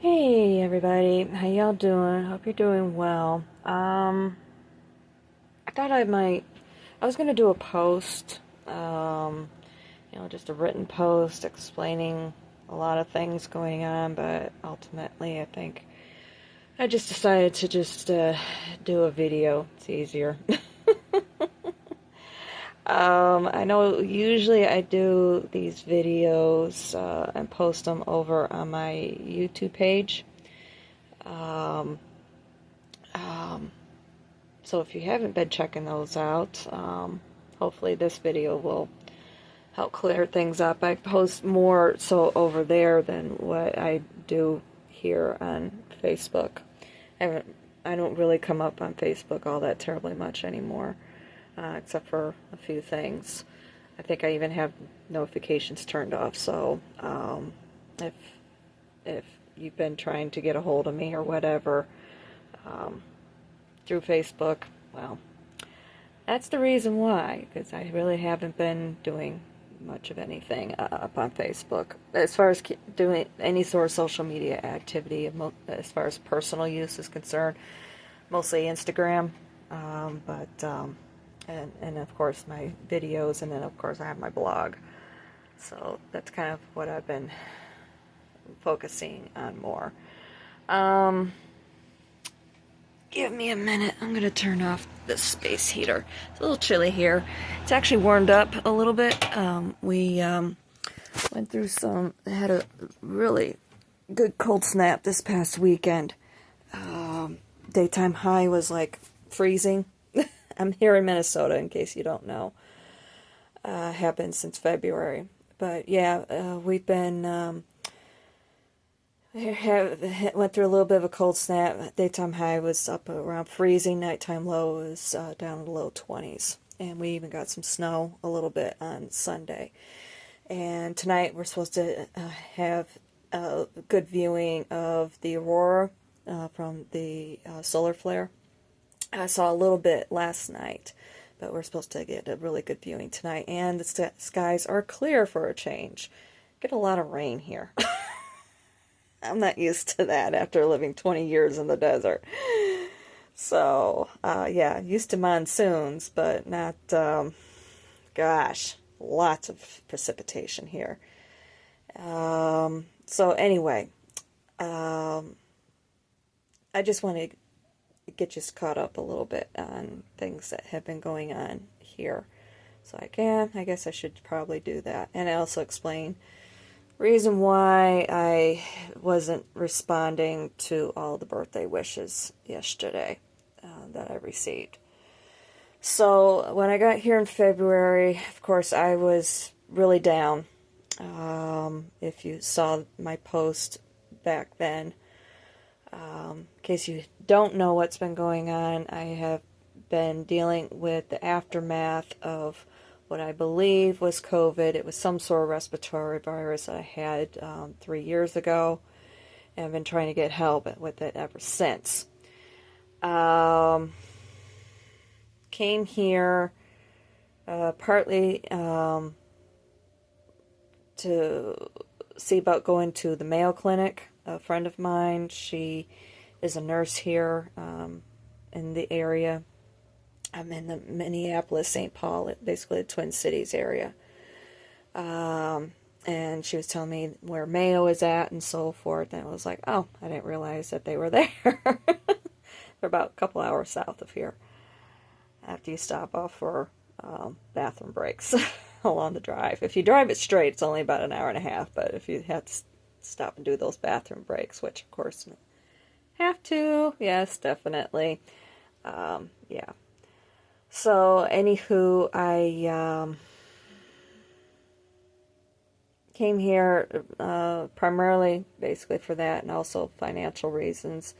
Hey everybody, how y'all doing? Hope you're doing well. I thought I was gonna do a post, just a written post explaining a lot of things going on, but ultimately I think I just decided to just do a video. It's easier. I know usually I do these videos and post them over on my YouTube page. Um, um, So if you haven't been checking those out, hopefully this video will help clear things up. I post more so over there than what I do here on Facebook. I haven't, I don't really come up on Facebook all that terribly much anymore, except for a few things. I think I even have notifications turned off. So if if you've been trying to get a hold of me or whatever um, through Facebook, well, that's the reason why, because I really haven't been doing much of anything up on Facebook. As far as doing any sort of social media activity, as far as personal use is concerned, mostly Instagram, and of course my videos, and then of course I have my blog. So that's kind of what I've been focusing on more. Um, Give me a minute. I'm going to turn off the space heater. It's a little chilly here. It's actually warmed up a little bit. We went through had a really good cold snap this past weekend. Daytime high was like freezing. I'm here in Minnesota, in case you don't know. Happened since February. But yeah, we've been went through a little bit of a cold snap. Daytime high was up around freezing. Nighttime low was down in the low 20s. And we even got some snow a little bit on Sunday. And tonight we're supposed to have a good viewing of the aurora from the solar flare. I saw a little bit last night, but we're supposed to get a really good viewing tonight. And the skies are clear for a change. Get a lot of rain here. I'm not used to that after living 20 years in the desert. So, yeah, used to monsoons, but not, gosh, lots of precipitation here. So anyway, I just want to get you caught up a little bit on things that have been going on here. So I guess I should probably do that. And I also explain reason why I wasn't responding to all the birthday wishes yesterday that I received. So when I got here in February, of course, I was really down. If you saw my post back then, in case you don't know what's been going on, I have been dealing with the aftermath of what I believe was COVID. It was some sort of respiratory virus that I had 3 years ago, and I've been trying to get help with it ever since. Came here partly to see about going to the Mayo Clinic. A friend of mine, she is a nurse here in the area. I'm in the Minneapolis, St. Paul, basically the Twin Cities area. And she was telling me where Mayo is at and so forth. And I was like, oh, I didn't realize that they were there. They're about a couple hours south of here. After you stop off for bathroom breaks along the drive. If you drive it straight, it's only about an hour and a half. But if you have to stop and do those bathroom breaks, which of course have to, yes, definitely. Yeah. So, anywho, I came here primarily, basically for that, and also financial reasons.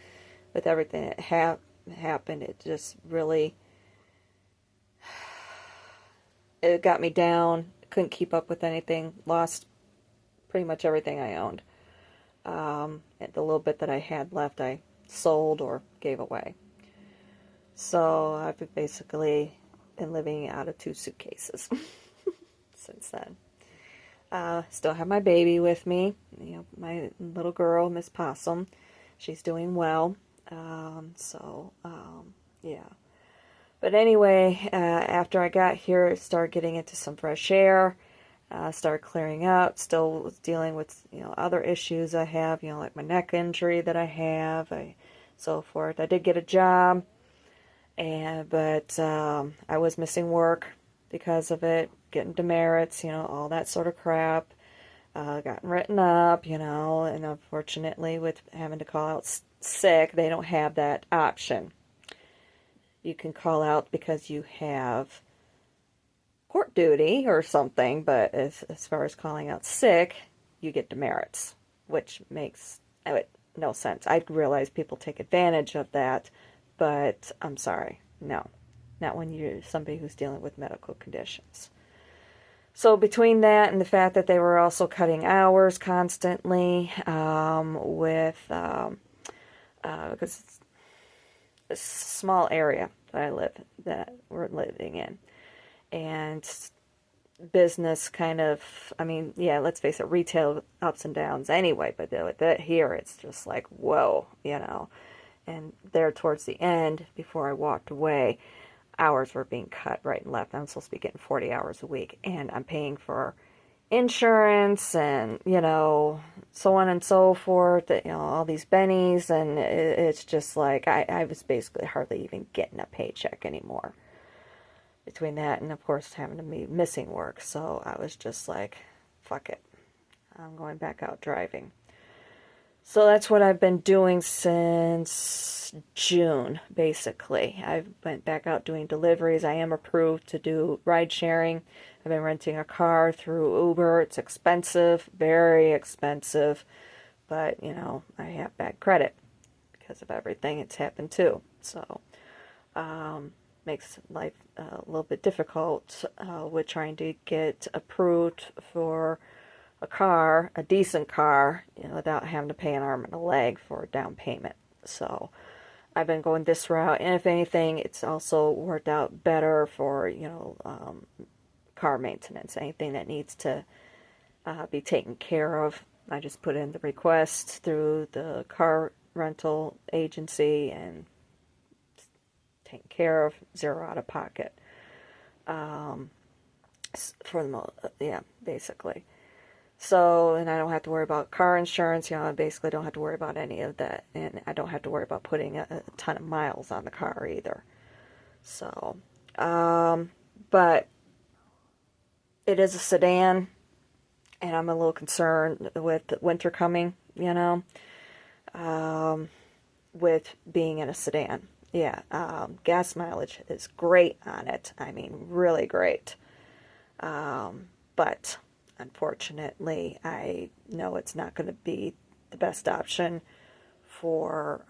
With everything that happened, it just really it got me down. Couldn't keep up with anything. Lost pretty much everything I owned. The little bit that I had left, I sold or gave away. So I've basically been living out of 2 suitcases since then. Still have my baby with me, my little girl, Miss Possum. She's doing well. Yeah. But anyway, after I got here, I started getting into some fresh air, started clearing up, still was dealing with, other issues I have, like my neck injury that I have, so forth. I did get a job, but I was missing work because of it, getting demerits, all that sort of crap. Gotten written up, and unfortunately with having to call out sick, they don't have that option. You can call out because you have court duty or something, but as far as calling out sick, you get demerits, which makes no sense. I realize people take advantage of that, but I'm sorry, no, not when you're somebody who's dealing with medical conditions. So between that and the fact that they were also cutting hours constantly, because it's a small area that we're living in, and business kind of, let's face it, retail ups and downs anyway, but that here it's just like, whoa, and there towards the end, before I walked away, hours were being cut right and left. I'm supposed to be getting 40 hours a week, and I'm paying for insurance and, so on and so forth, all these bennies, and it's just like, I was basically hardly even getting a paycheck anymore. Between that and, of course, having to be missing work, so I was just like, fuck it. I'm going back out driving. So that's what I've been doing since June, basically. I went back out doing deliveries. I am approved to do ride sharing. I've been renting a car through Uber. It's expensive, very expensive, but, I have bad credit because of everything that's happened too. So, makes life a little bit difficult with trying to get approved for a car, a decent car, without having to pay an arm and a leg for a down payment. So I've been going this route, and if anything, it's also worked out better for, car maintenance, anything that needs to be taken care of. I just put in the request through the car rental agency and taken care of, zero out of pocket. For the most, yeah, basically. So, and I don't have to worry about car insurance, I basically don't have to worry about any of that, and I don't have to worry about putting a ton of miles on the car either. So, but it is a sedan, and I'm a little concerned with winter coming, with being in a sedan. Yeah, gas mileage is great on it. I mean, really great. But unfortunately, I know it's not going to be the best option for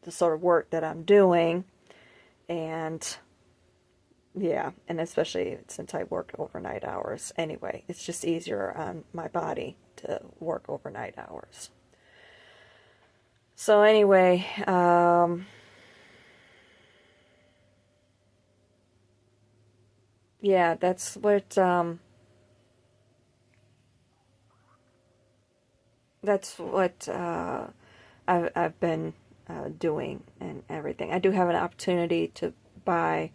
the sort of work that I'm doing. And yeah, and especially since I work overnight hours anyway, it's just easier on my body to work overnight hours. So anyway, yeah, that's what I've been doing and everything. I do have an opportunity to buy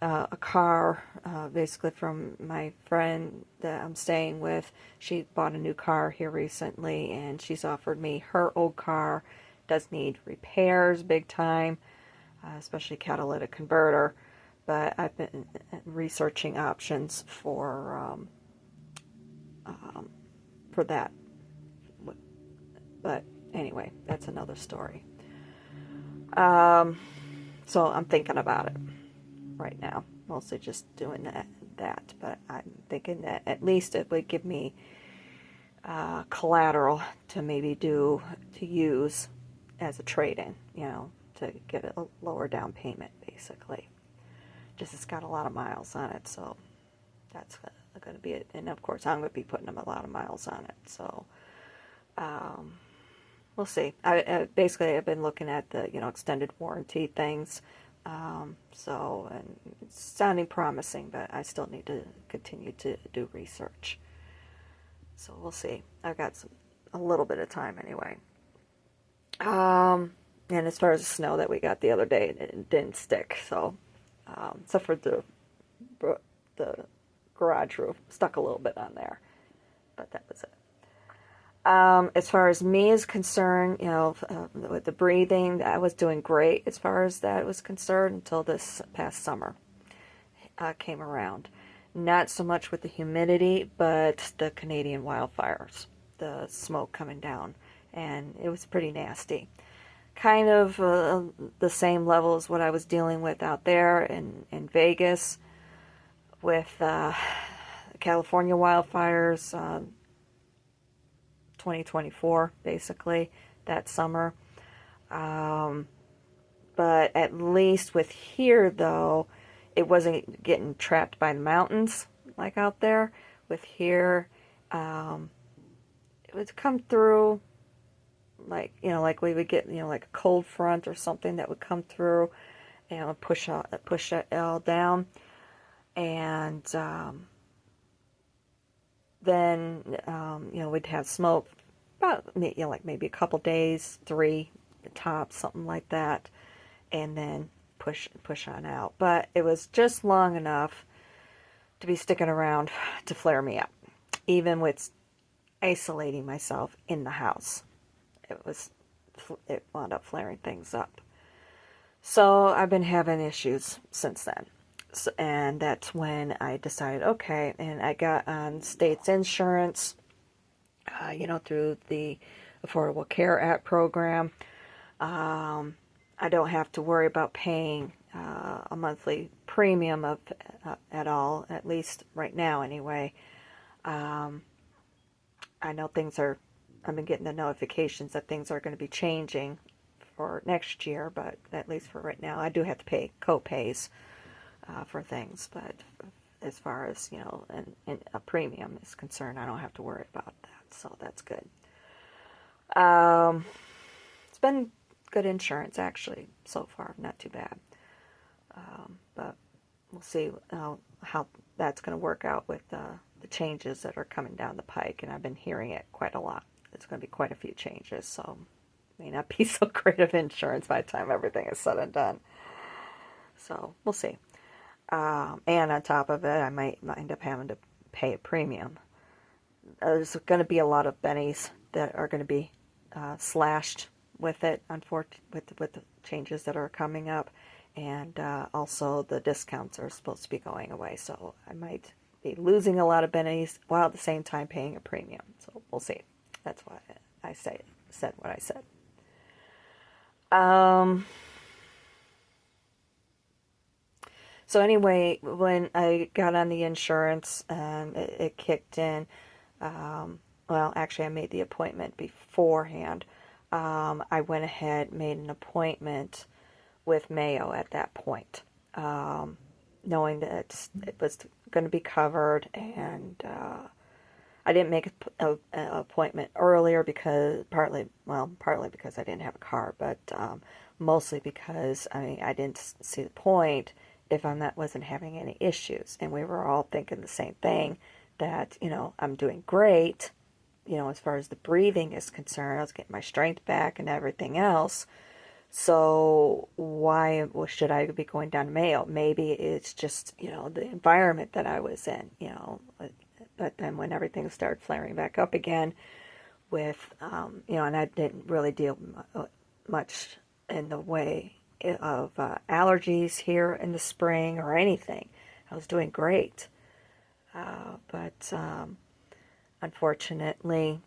a car, basically from my friend that I'm staying with. She bought a new car here recently, and she's offered me her old car. Does need repairs big time, especially catalytic converter. But I've been researching options for that. But anyway, that's another story. So I'm thinking about it right now, mostly just doing that. But I'm thinking that at least it would give me collateral to maybe use as a trade-in, to get a lower down payment, basically. Just it's got a lot of miles on it, so that's going to be it. And of course, I'm going to be putting a lot of miles on it, so we'll see. Basically, I've been looking at the extended warranty things So, and it's sounding promising, but I still need to continue to do research. So we'll see. I've got a little bit of time anyway. And as far as the snow that we got the other day, it didn't stick. So, except for the garage roof, stuck a little bit on there, but that was it. As far as me is concerned, with the breathing, I was doing great as far as that was concerned until this past summer came around. Not so much with the humidity, but the Canadian wildfires, the smoke coming down, and it was pretty nasty. Kind of the same level as what I was dealing with out there in Vegas with California wildfires, 2024, basically, that summer. But at least with here, though, it wasn't getting trapped by the mountains like out there. With here, it would come through like we would get like a cold front or something that would come through and push it all down, and then we'd have smoke about like maybe a couple days, 3 tops, something like that, and then push on out. But it was just long enough to be sticking around to flare me up, even with isolating myself in the house. It wound up flaring things up. So I've been having issues since then. So, and that's when I decided, okay, and I got on state's insurance, through the Affordable Care Act program. I don't have to worry about paying a monthly premium at all, at least right now anyway. I know I've been getting the notifications that things are going to be changing for next year, but at least for right now, I do have to pay co-pays for things. But as far as, and a premium is concerned, I don't have to worry about that, so that's good. It's been good insurance, actually, so far, not too bad. But we'll see how that's going to work out with the changes that are coming down the pike, and I've been hearing it quite a lot. There's going to be quite a few changes, so it may not be so great of insurance by the time everything is said and done. So we'll see. And on top of it, I might end up having to pay a premium. There's going to be a lot of bennies that are going to be slashed with it, with the changes that are coming up, and also the discounts are supposed to be going away. So I might be losing a lot of bennies while at the same time paying a premium. So we'll see. That's why I said what I said. So anyway, when I got on the insurance and it kicked in, well, actually I made the appointment beforehand. I went ahead, made an appointment with Mayo at that point, knowing that it was going to be covered, and I didn't make an appointment earlier because partly because I didn't have a car, but mostly because I didn't see the point if wasn't having any issues, and we were all thinking the same thing, that I'm doing great, as far as the breathing is concerned. I was getting my strength back and everything else. So why should I be going down to Mayo? Maybe it's just the environment that I was in, But then when everything started flaring back up again with, and I didn't really deal much in the way of allergies here in the spring or anything. I was doing great. But unfortunately,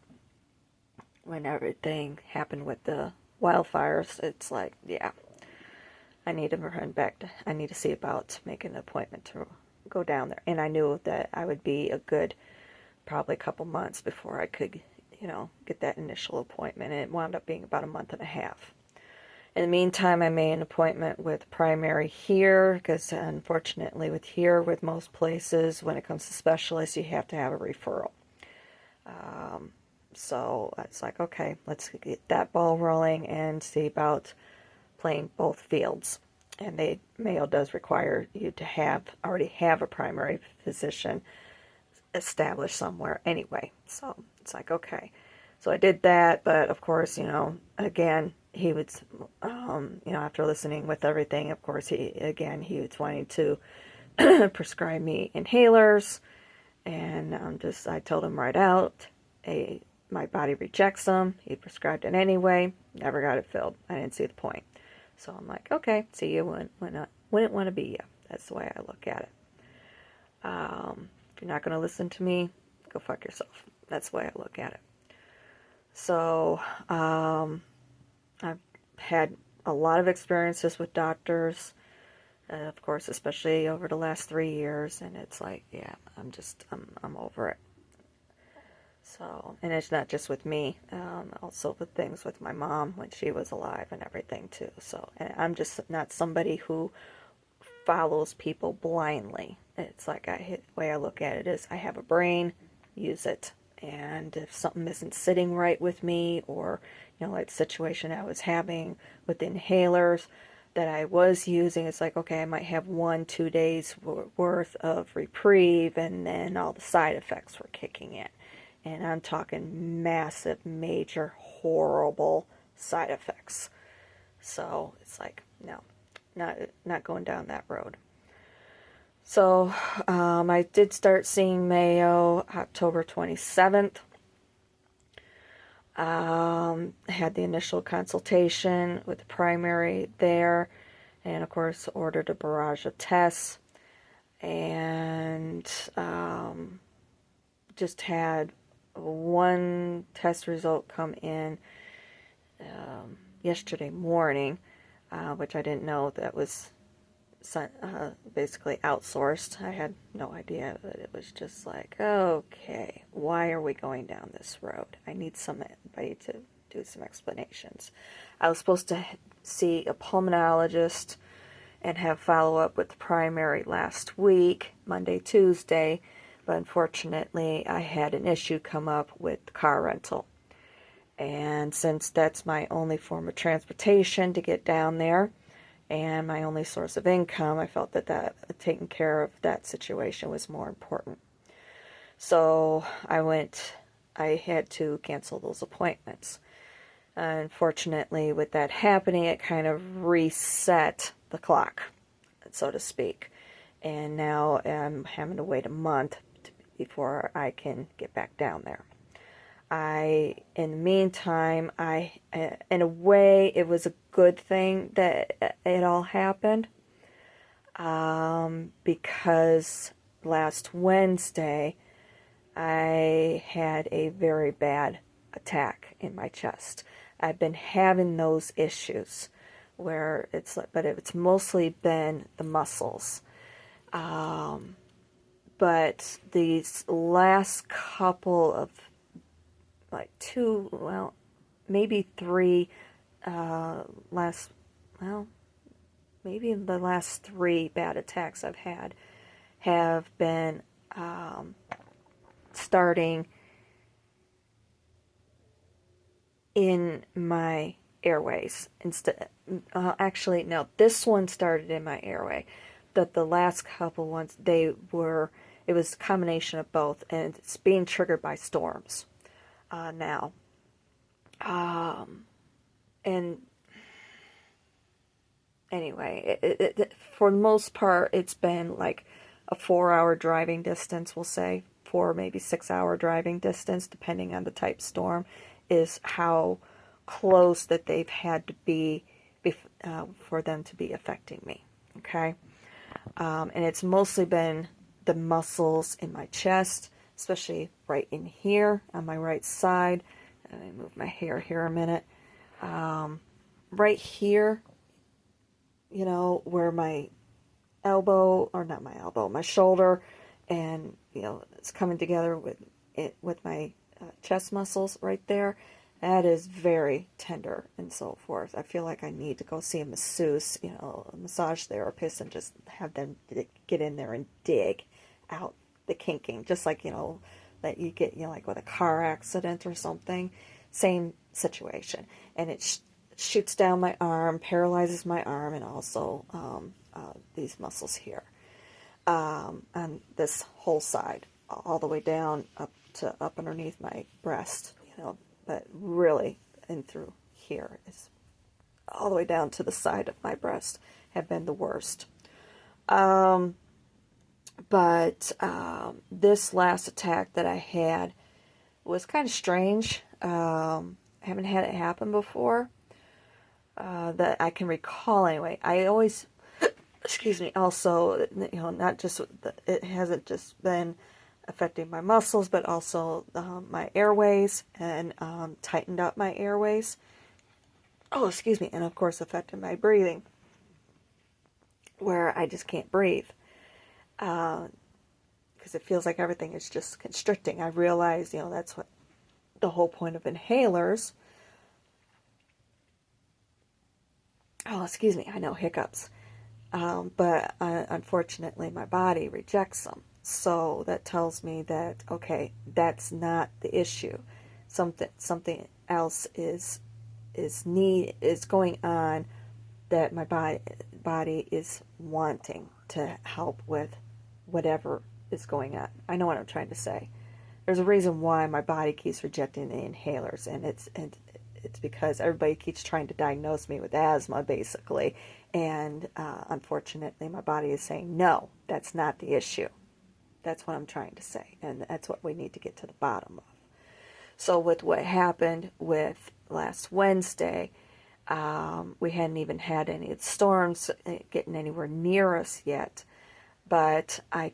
when everything happened with the wildfires, it's like, yeah, I need to run back. I need to see about making an appointment to go down there. And I knew that I would be probably a couple months before I could, get that initial appointment. And it wound up being about a month and a half. In the meantime, I made an appointment with primary here, because unfortunately with most places, when it comes to specialists, you have to have a referral. So it's like, okay, let's get that ball rolling and see about playing both fields. and Mayo does require you to already have a primary physician established somewhere anyway. So it's like, okay. So I did that, but of course, again, he would, after listening with everything, of course, he was wanting to prescribe me inhalers, and I told him right out, my body rejects them. He prescribed it anyway, never got it filled. I didn't see the point. So I'm like, okay, see you when I wouldn't want to be you. That's the way I look at it. If you're not going to listen to me, go fuck yourself. That's the way I look at it. So, I've had a lot of experiences with doctors, of course, especially over the last 3 years, and it's like, yeah, I'm over it. So, and it's not just with me, also with things with my mom when she was alive and everything too. So, and I'm just not somebody who follows people blindly. It's like the way I look at it is I have a brain, use it. And if something isn't sitting right with me, or, like the situation I was having with the inhalers that I was using, it's like, okay, I might have 1-2 days worth of reprieve, and then all the side effects were kicking in. And I'm talking massive, major, horrible side effects. So it's like, no, not going down that road. So I did start seeing Mayo October 27th. Had the initial consultation with the primary there, and of course ordered a barrage of tests, and just had one test result come in yesterday morning, which I didn't know that was basically outsourced. I had no idea, but it was just like, okay, why are we going down this road? I need somebody to do some explanations. I was supposed to see a pulmonologist and have follow-up with the primary last week, Monday, Tuesday, but unfortunately I had an issue come up with car rental. And since that's my only form of transportation to get down there, and my only source of income, I felt that taking care of that situation was more important. So I had to cancel those appointments. Unfortunately, with that happening, it kind of reset the clock, so to speak. And now I'm having to wait a month before I can get back down there. In the meantime, in a way, it was a good thing that it all happened, because last Wednesday, I had a very bad attack in my chest. I've been having those issues where but it's mostly been the muscles. But these last couple of maybe 3 maybe the last 3 bad attacks I've had have been starting in my airways. Actually, no, this one started in my airway. The last couple ones, it was a combination of both, and it's being triggered by storms. Now, and anyway, for the most part, it's been like a 4-hour driving distance, we'll say 4, maybe 6-hour driving distance, depending on the type storm, is how close that they've had to be for them to be affecting me. Okay, and it's mostly been the muscles in my chest, especially right in here on my right side. Let me move my hair here a minute. Right here, where my elbow, or not my elbow, my shoulder, and it's coming together with my chest muscles right there. That is very tender and so forth. I feel like I need to go see a masseuse, a massage therapist, and just have them get in there and dig out the kinking, just like, that you get, like with a car accident or something, same situation. And it's shoots down my arm, paralyzes my arm, and also these muscles here on this whole side, all the way down up underneath my breast, but really in through here is all the way down to the side of my breast have been the worst. But this last attack that I had was kind of strange. I haven't had it happen before that I can recall anyway. I always, excuse me, also, not just, it hasn't just been affecting my muscles, but also my airways and tightened up my airways. Oh, excuse me, and of course affected my breathing, where I just can't breathe. Because it feels like everything is just constricting. I realize, that's what the whole point of inhalers. Oh, excuse me, I know, hiccups. But unfortunately, my body rejects them. So that tells me that, okay, that's not the issue. Something else is going on that my body is wanting to help with whatever is going on. I know what I'm trying to say. There's a reason why my body keeps rejecting the inhalers, and it's because everybody keeps trying to diagnose me with asthma, basically, and unfortunately my body is saying, no, that's not the issue. That's what I'm trying to say, and that's what we need to get to the bottom of. So with what happened with last Wednesday, we hadn't even had any of the storms getting anywhere near us yet, but I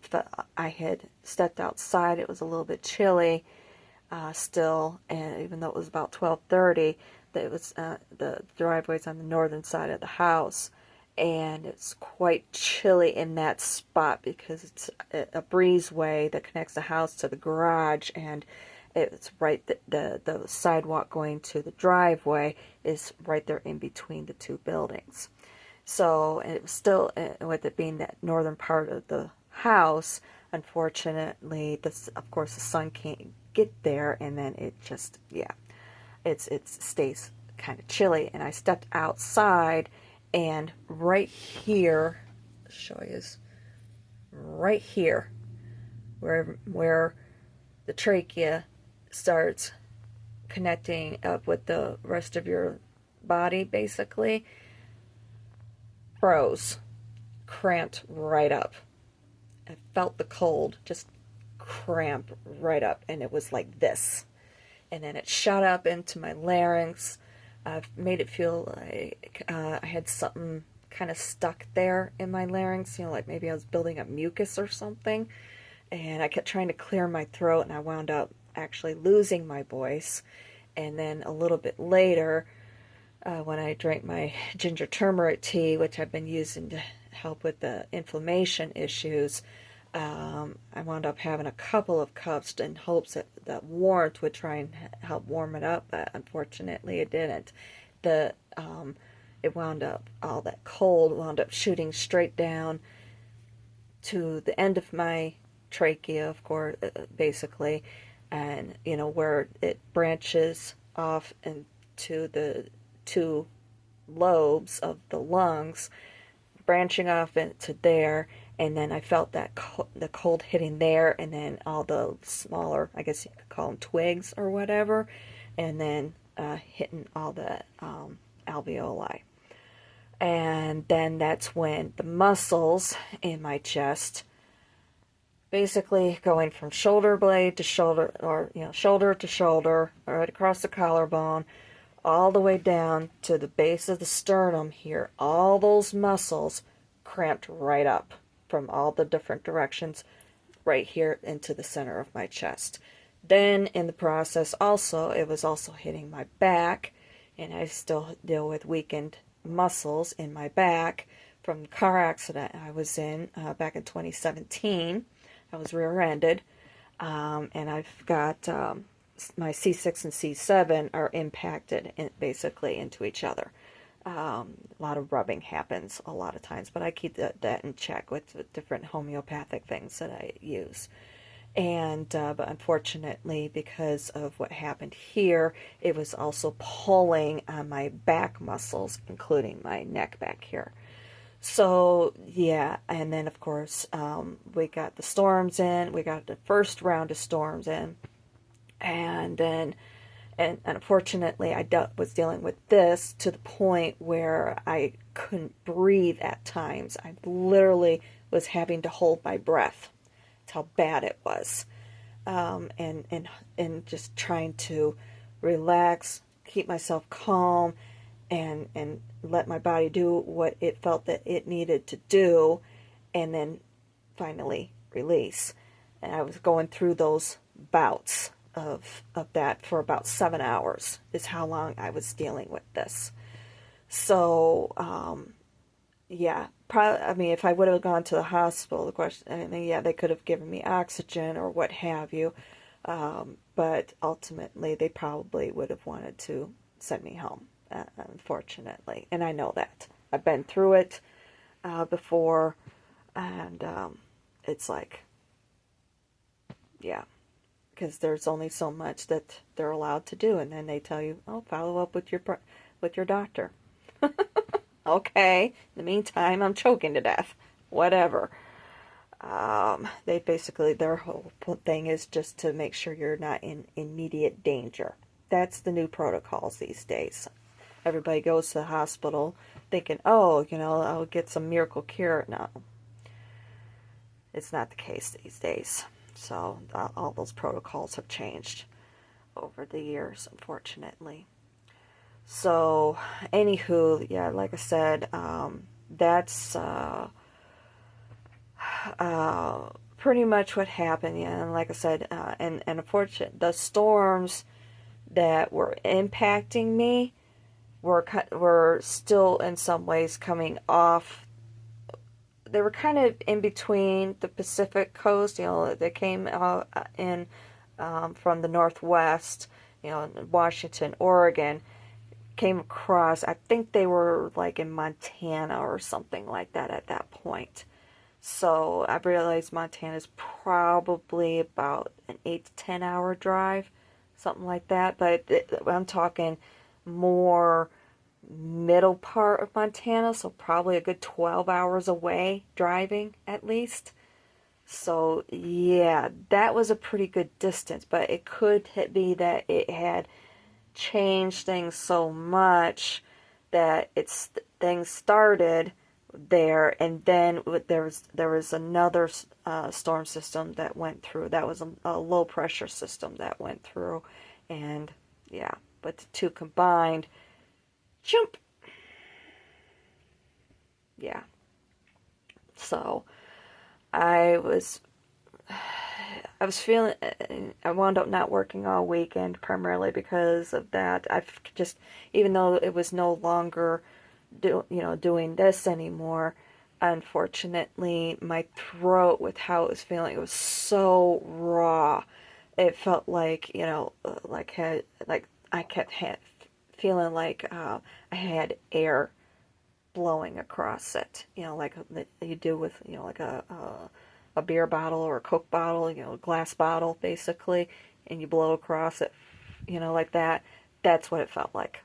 had stepped outside. It was a little bit chilly still, and even though it was about 12:30, it was the driveway's on the northern side of the house, and it's quite chilly in that spot because it's a breezeway that connects the house to the garage, and it's right, the sidewalk going to the driveway is right there in between the two buildings. So it was still, with it being that northern part of the house, unfortunately, of course the sun can't get there, and then it just, it stays kind of chilly. And I stepped outside, and right here, I'll show you, right here, where the trachea starts connecting up with the rest of your body, basically, froze, cramped right up. I felt the cold just cramp right up, and it was like this. And then it shot up into my larynx. I've made it feel like I had something kind of stuck there in my larynx, like maybe I was building up mucus or something. And I kept trying to clear my throat, and I wound up actually losing my voice. And then a little bit later, when I drank my ginger turmeric tea, which I've been using to help with the inflammation issues, I wound up having a couple of cups in hopes that warmth would try and help warm it up, but unfortunately it didn't. It wound up, all that cold wound up shooting straight down to the end of my trachea, of course, basically, and where it branches off into the two lobes of the lungs, branching off into there, and then I felt that the cold hitting there, and then all the smaller, I guess you could call them twigs or whatever, and then hitting all the alveoli. And then that's when the muscles in my chest, basically going from shoulder blade to shoulder, or shoulder to shoulder, right across the collarbone, all the way down to the base of the sternum here, all those muscles cramped right up from all the different directions, right here into the center of my chest. Then in the process also, it was also hitting my back, and I still deal with weakened muscles in my back from the car accident I was in back in 2017. I was rear-ended, and I've got my C6 and C7 are impacted basically into each other. A lot of rubbing happens a lot of times, but I keep that in check with different homeopathic things that I use. But unfortunately, because of what happened here, it was also pulling on my back muscles, including my neck back here. So yeah, and then of course we got the storms in. We got the first round of storms in, and then and unfortunately was dealing with this to the point where I couldn't breathe at times. I literally was having to hold my breath. That's how bad it was. And just trying to relax, keep myself calm, and let my body do what it felt that it needed to do, and then finally release. And I was going through those bouts of that for about 7 hours is how long I was dealing with this. So yeah, probably. I mean, if I would have gone to the hospital, the question, I mean, yeah, they could have given me oxygen or what have you, but ultimately they probably would have wanted to send me home, unfortunately. And I know that. I've been through it before, and it's like, yeah, because there's only so much that they're allowed to do, and then they tell you, oh, follow up with your doctor. Okay, in the meantime, I'm choking to death. Whatever. They basically, their whole thing is just to make sure you're not in immediate danger. That's the new protocols these days. Everybody goes to the hospital thinking, oh, I'll get some miracle cure. No, it's not the case these days. So all those protocols have changed over the years, unfortunately. So, anywho, yeah, like I said, that's pretty much what happened. Yeah, and like I said, and unfortunately, the storms that were impacting me were still in some ways coming off. They were kind of in between the Pacific coast. They came in from the northwest, Washington, Oregon. Came across, I think they were like in Montana or something like that at that point. So I realized Montana's probably about an 8 to 10 hour drive, something like that. But I'm talking more middle part of Montana, so probably a good 12 hours away driving at least. So yeah, that was a pretty good distance, but it could be that it had changed things so much that things started there, and then there was another storm system that went through. That was a low pressure system that went through, and yeah, but the two combined, jump, yeah. So I was feeling, I wound up not working all weekend primarily because of that. I've just, even though it was no longer doing this anymore, unfortunately, my throat with how it was feeling, it was so raw. It felt like, like I kept feeling like I had air blowing across it, like you do with, like a beer bottle or a Coke bottle, a glass bottle basically, and you blow across it, like that. That's what it felt like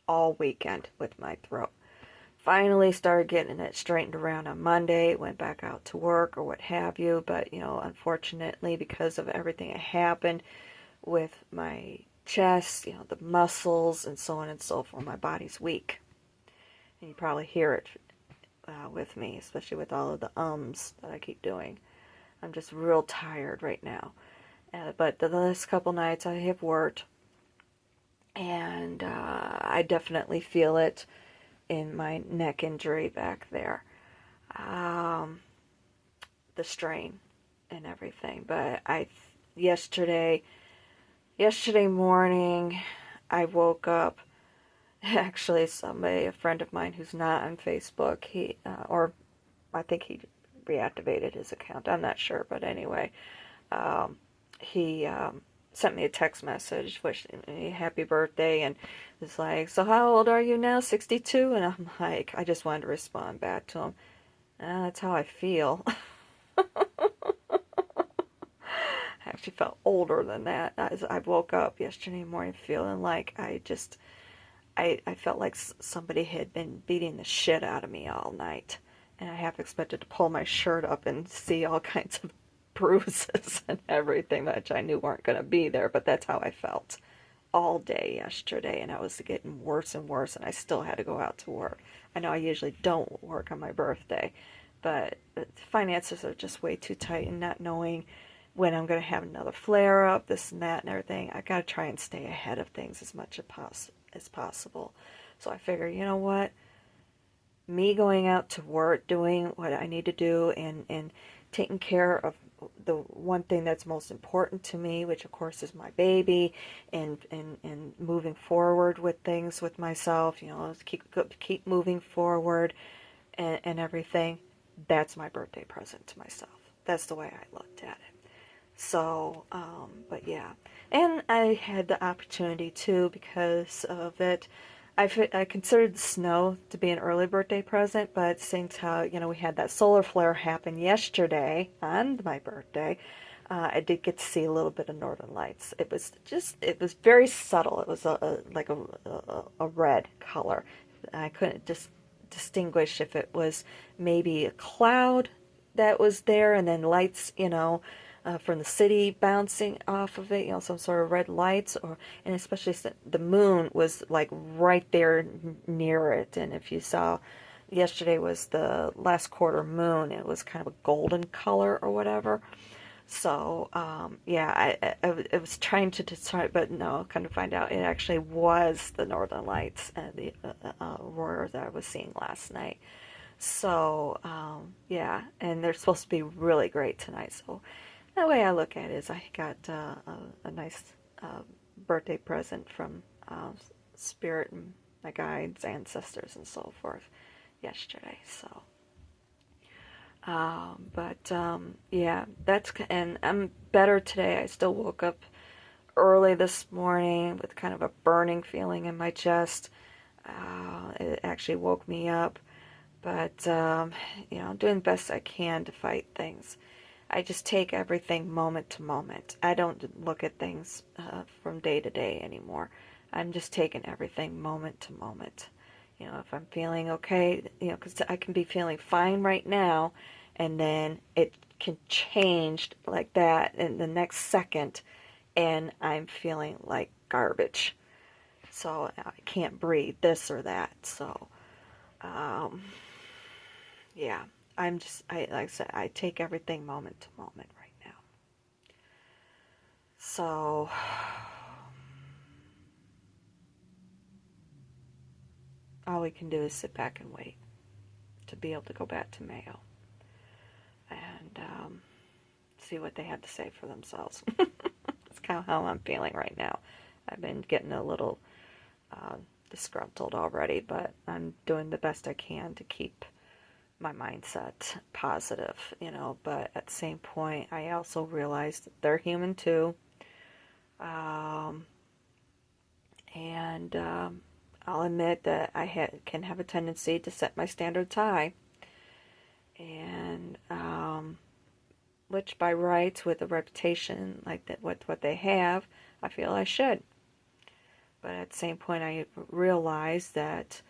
all weekend with my throat. Finally started getting it straightened around on Monday, went back out to work or what have you, but unfortunately, because of everything that happened with my chest, the muscles and so on and so forth, my body's weak. And you probably hear it with me, especially with all of the that I keep doing. I'm just real tired right now. But the last couple nights I have worked, and I definitely feel it in my neck injury back there. The strain and everything. But yesterday morning, I woke up. Actually, a friend of mine who's not on Facebook, or I think he reactivated his account. I'm not sure, but anyway, he sent me a text message wishing me happy birthday, and was like, "So how old are you now? 62?" And I'm like, I just wanted to respond back to him. That's how I feel. actually felt older than that. As I woke up yesterday morning feeling like I felt like somebody had been beating the shit out of me all night. And I half expected to pull my shirt up and see all kinds of bruises and everything that I knew weren't going to be there, but that's how I felt all day yesterday, and I was getting worse and worse, and I still had to go out to work. I know I usually don't work on my birthday, but the finances are just way too tight, and not knowing when I'm going to have another flare up, this and that and everything, I got to try and stay ahead of things as much as possible. So I figure, you know what? Me going out to work, doing what I need to do, and taking care of the one thing that's most important to me, which of course is my baby, and moving forward with things with myself, keep moving forward and everything. That's my birthday present to myself. That's the way I looked at it. So, but yeah. And I had the opportunity too, because of it, I considered the snow to be an early birthday present, but since how, we had that solar flare happen yesterday on my birthday, I did get to see a little bit of Northern Lights. It was very subtle. It was like a red color. I couldn't just distinguish if it was maybe a cloud that was there and then lights, from the city bouncing off of it, some sort of red lights, and especially the moon was like right there near it. And if you saw, yesterday was the last quarter moon, it was kind of a golden color or whatever. So, yeah, I was trying to decide, but no, kind of find out it actually was the Northern Lights and the aurora that I was seeing last night. So, yeah, and they're supposed to be really great tonight. So, the way I look at it is I got a nice birthday present from Spirit and my guides, ancestors, and so forth yesterday. So, yeah, and I'm better today. I still woke up early this morning with kind of a burning feeling in my chest. It actually woke me up, but I'm doing the best I can to fight things. I just take everything moment to moment. I don't look at things from day to day anymore. I'm just taking everything moment to moment. If I'm feeling okay, because I can be feeling fine right now, and then it can change like that in the next second, and I'm feeling like garbage. So I can't breathe, this or that. So, yeah, like I said, I take everything moment to moment right now. So, all we can do is sit back and wait to be able to go back to Mayo and see what they have to say for themselves. That's kind of how I'm feeling right now. I've been getting a little disgruntled already, but I'm doing the best I can to keep my mindset positive, but at the same point, I also realize that they're human too. And I'll admit that I can have a tendency to set my standards high, and which by rights, with a reputation like that, what they have, I feel I should. But at the same point, I realize that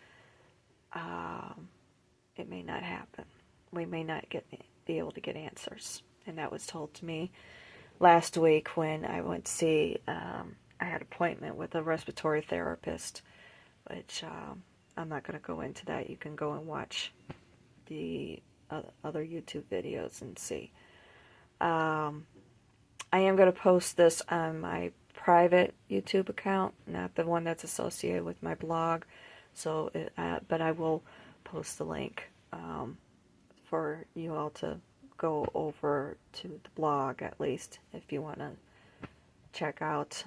it may not happen. We may not be able to get answers, and that was told to me last week when I went to see. I had an appointment with a respiratory therapist, which I'm not going to go into that. You can go and watch the other YouTube videos and see. I am going to post this on my private YouTube account, not the one that's associated with my blog. So, but I will post the link for you all to go over to the blog, at least, if you want to check out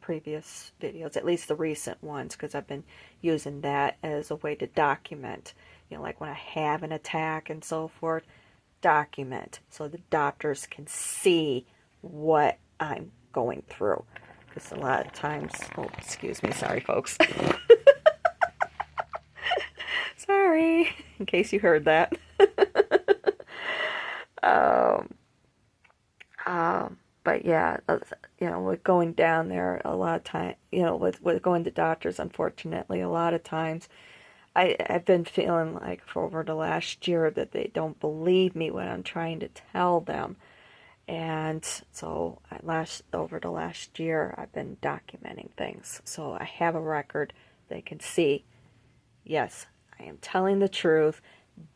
previous videos, at least the recent ones, because I've been using that as a way to document, like when I have an attack and so forth, document so the doctors can see what I'm going through. Because a lot of times, oh, excuse me, sorry folks. Sorry, in case you heard that. But yeah, with going down there a lot of time, with going to doctors, unfortunately, a lot of times I've been feeling like for over the last year that they don't believe me when I'm trying to tell them. And so over the last year, I've been documenting things. So I have a record. They can see, yes, I am telling the truth.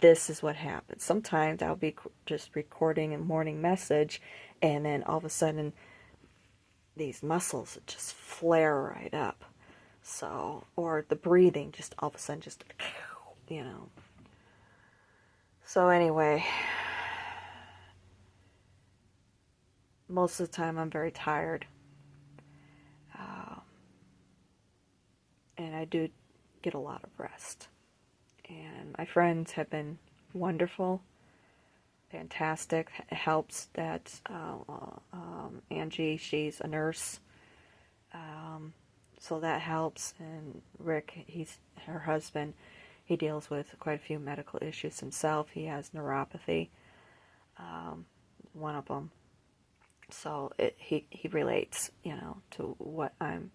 This is what happens. Sometimes I'll be just recording a morning message, and then all of a sudden, these muscles just flare right up. So, or the breathing just all of a sudden just, you know. So anyway, most of the time I'm very tired. And I do get a lot of rest. And my friends have been wonderful, fantastic. It helps that Angie, she's a nurse. So that helps. And Rick, he's her husband. He deals with quite a few medical issues himself. He has neuropathy, one of them. So he relates, to what I'm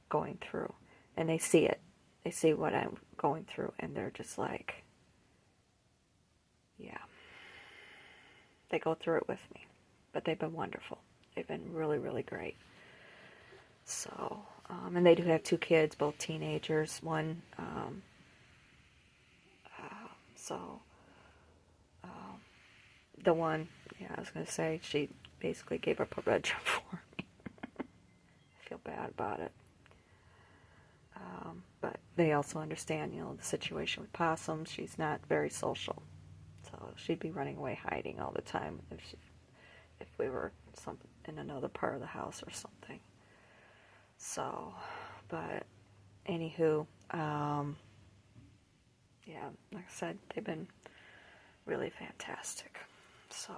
going through. And they see it. They see what I'm going through, and they're just like, yeah. They go through it with me. But they've been wonderful. They've been really, really great. So, and they do have 2 kids, both teenagers. One, the one, I was going to say, she basically gave up a red drum for me. I feel bad about it. But they also understand, the situation with Possum. She's not very social. So she'd be running away, hiding all the time if we were in another part of the house or something. So, but anywho, yeah, like I said, they've been really fantastic. So,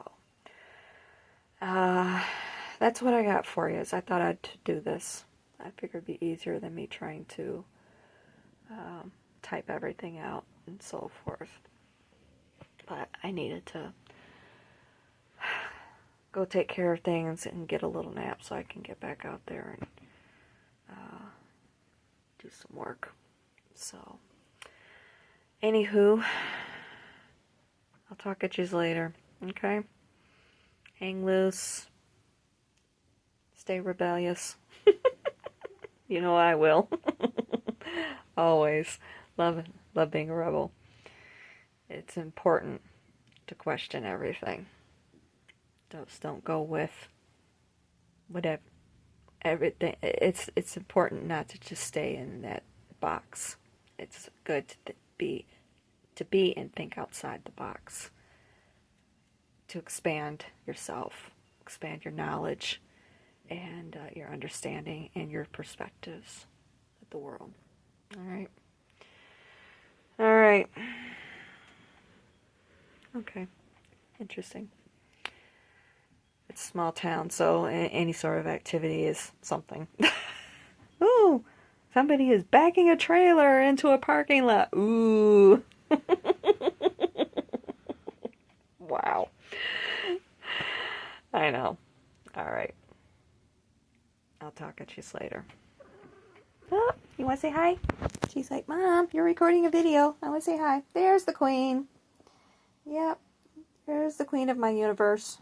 that's what I got for you. Is I thought I'd do this. I figured it'd be easier than me trying to type everything out and so forth. But I needed to go take care of things and get a little nap so I can get back out there and do some work. So, anywho, I'll talk at you later, okay? Hang loose. Stay rebellious. You know I will. Always. Love being a rebel. It's important to question everything. Just don't go with whatever everything. It's important not to just stay in that box. It's good to be and think outside the box. To expand yourself, expand your knowledge, and your understanding and your perspectives of the world. All right. All right. Okay. Interesting. It's a small town, so any sort of activity is something. Ooh, somebody is backing a trailer into a parking lot. Ooh. Wow. I know. All right. I'll talk at you later. Oh, you want to say hi? She's like, Mom, you're recording a video. I want to say hi. There's the queen. Yep. There's the queen of my universe.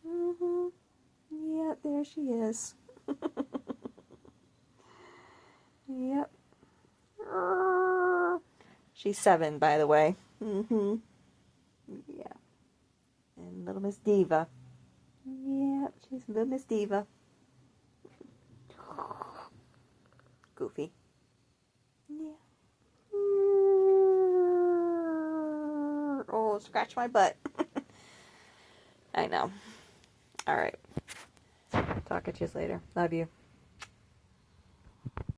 Mm-hmm. Yep, there she is. Yep. She's 7, by the way. Mm-hmm. Yeah. And little Miss Diva. Yep, she's little Miss Diva. Goofy. Yeah. Oh, scratch my butt. I know. All right. Talk at you later. Love you.